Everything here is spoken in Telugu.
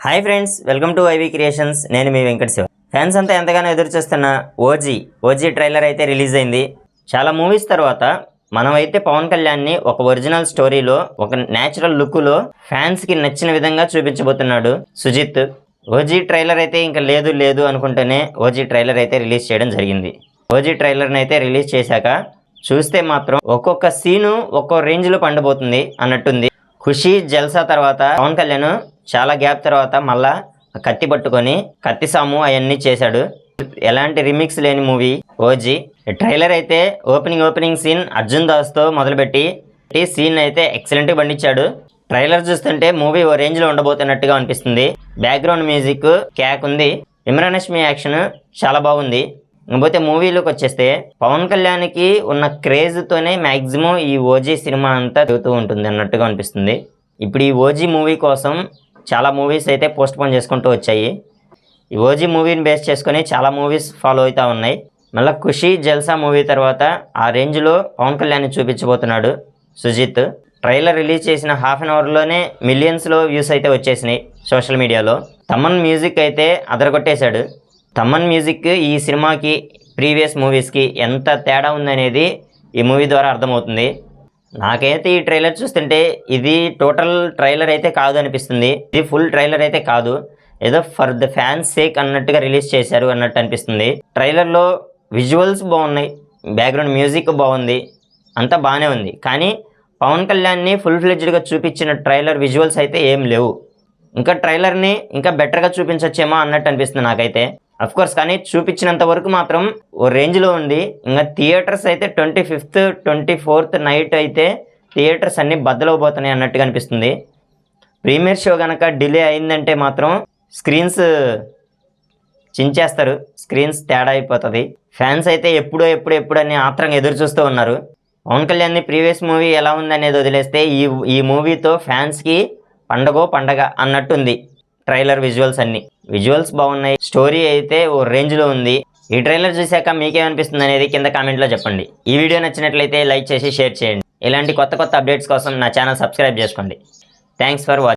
Hi friends, welcome to ivy creations. నేను మీ వెంకట శివ. ఫ్యాన్స్ అంతా ఎంతగానో ఎదురు చూస్తున్న ఓజీ ట్రైలర్ అయితే రిలీజ్ అయింది. చాలా మూవీస్ తర్వాత మనమైతే పవన్ కళ్యాణ్ని ఒక ఒరిజినల్ స్టోరీలో ఒక న్యాచురల్ లుక్లో ఫ్యాన్స్కి నచ్చిన విధంగా చూపించబోతున్నాడు సుజిత్. ఓజీ ట్రైలర్ అయితే ఇంకా లేదు అనుకుంటేనే ఓజీ ట్రైలర్ అయితే రిలీజ్ చేయడం జరిగింది. ఓజీ ట్రైలర్ని అయితే రిలీజ్ చేశాక చూస్తే మాత్రం ఒక్కొక్క సీను ఒక్కో రేంజ్లో పండబోతుంది అన్నట్టుంది. ఖుషీ జల్సా తర్వాత పవన్ కళ్యాణ్ చాలా గ్యాప్ తర్వాత మళ్ళా కత్తి పట్టుకొని కత్తి సాము అవన్నీ చేశాడు. ఎలాంటి రిమిక్స్ లేని మూవీ ఓజీ. ట్రైలర్ అయితే ఓపెనింగ్ సీన్ అర్జున్ దాస్తో మొదలుపెట్టి సీన్ అయితే ఎక్సలెంట్గా పండించాడు. ట్రైలర్ చూస్తుంటే మూవీ ఓ రేంజ్లో ఉండబోతున్నట్టుగా అనిపిస్తుంది. బ్యాక్గ్రౌండ్ మ్యూజిక్ క్యాక్ ఉంది. ఇమ్రాన్ హష్మీ యాక్షన్ చాలా బాగుంది. ఇంకపోతే మూవీలోకి వచ్చేస్తే పవన్ కళ్యాణ్కి ఉన్న క్రేజ్తోనే మ్యాక్సిమం ఈ ఓజీ సినిమా అంతా తిరుగుతూ ఉంటుంది అన్నట్టుగా అనిపిస్తుంది. ఇప్పుడు ఈ ఓజీ మూవీ కోసం చాలా మూవీస్ అయితే పోస్ట్ పోన్ చేసుకుంటూ వచ్చాయి. ఈ ఓజీ మూవీని బేస్ చేసుకొని చాలా మూవీస్ ఫాలో అవుతూ ఉన్నాయి. మళ్ళీ ఖుషీ జల్సా మూవీ తర్వాత ఆ రేంజ్లో పవన్ కళ్యాణ్ చూపించబోతున్నాడు సుజిత్. ట్రైలర్ రిలీజ్ చేసిన హాఫ్ అన్ అవర్లోనే మిలియన్స్లో వ్యూస్ అయితే వచ్చేసినాయి సోషల్ మీడియాలో. తమన్ మ్యూజిక్ అయితే అదరగొట్టేశాడు. తమన్ మ్యూజిక్ ఈ సినిమాకి ప్రీవియస్ మూవీస్కి ఎంత తేడా ఉందనేది ఈ మూవీ ద్వారా అర్థమవుతుంది. నాకైతే ఈ ట్రైలర్ చూస్తుంటే ఇది టోటల్ ట్రైలర్ అయితే కాదు అనిపిస్తుంది. ఇది ఫుల్ ట్రైలర్ అయితే కాదు, ఏదో ఫర్ ద ఫ్యాన్స్ సేక్ అన్నట్టుగా రిలీజ్ చేశారు అన్నట్టు అనిపిస్తుంది. ట్రైలర్లో విజువల్స్ బాగున్నాయి, బ్యాక్గ్రౌండ్ మ్యూజిక్ బాగుంది, అంతా బాగానే ఉంది. కానీ పవన్ కళ్యాణ్ని ఫుల్ ఫ్లెడ్జ్డ్గా చూపించిన ట్రైలర్ విజువల్స్ అయితే ఏం లేవు. ఇంకా ట్రైలర్ని ఇంకా బెటర్గా చూపించచ్చేమో అన్నట్టు అనిపిస్తుంది నాకైతే. అఫ్కోర్స్ కానీ చూపించినంత వరకు మాత్రం ఓ రేంజ్లో ఉంది. ఇంకా థియేటర్స్ అయితే 25th 24th నైట్ అయితే థియేటర్స్ అన్నీ బద్దలవబోతున్నాయి అన్నట్టుగా అనిపిస్తుంది. ప్రీమియర్ షో కనుక డిలే అయిందంటే మాత్రం స్క్రీన్స్ చించేస్తారు, స్క్రీన్స్ తేడా అయిపోతుంది. ఫ్యాన్స్ అయితే ఎప్పుడు అని ఆత్రంగా ఎదురు చూస్తూ ఉన్నారు. పవన్ కళ్యాణ్ని ప్రీవియస్ మూవీ ఎలా ఉందనేది వదిలేస్తే ఈ మూవీతో ఫ్యాన్స్కి పండగ అన్నట్టుంది. ట్రైలర్ విజువల్స్ బాగున్నాయి, స్టోరీ అయితే ఓ రేంజ్లో ఉంది. ఈ ట్రైలర్ చూశాక మీకేమనిపిస్తుంది అనేది కింద కామెంట్లో చెప్పండి. ఈ వీడియో నచ్చినట్లయితే లైక్ చేసి షేర్ చేయండి. ఇలాంటి కొత్త అప్డేట్స్ కోసం నా ఛానల్ సబ్స్క్రైబ్ చేసుకోండి. Thanks for watching.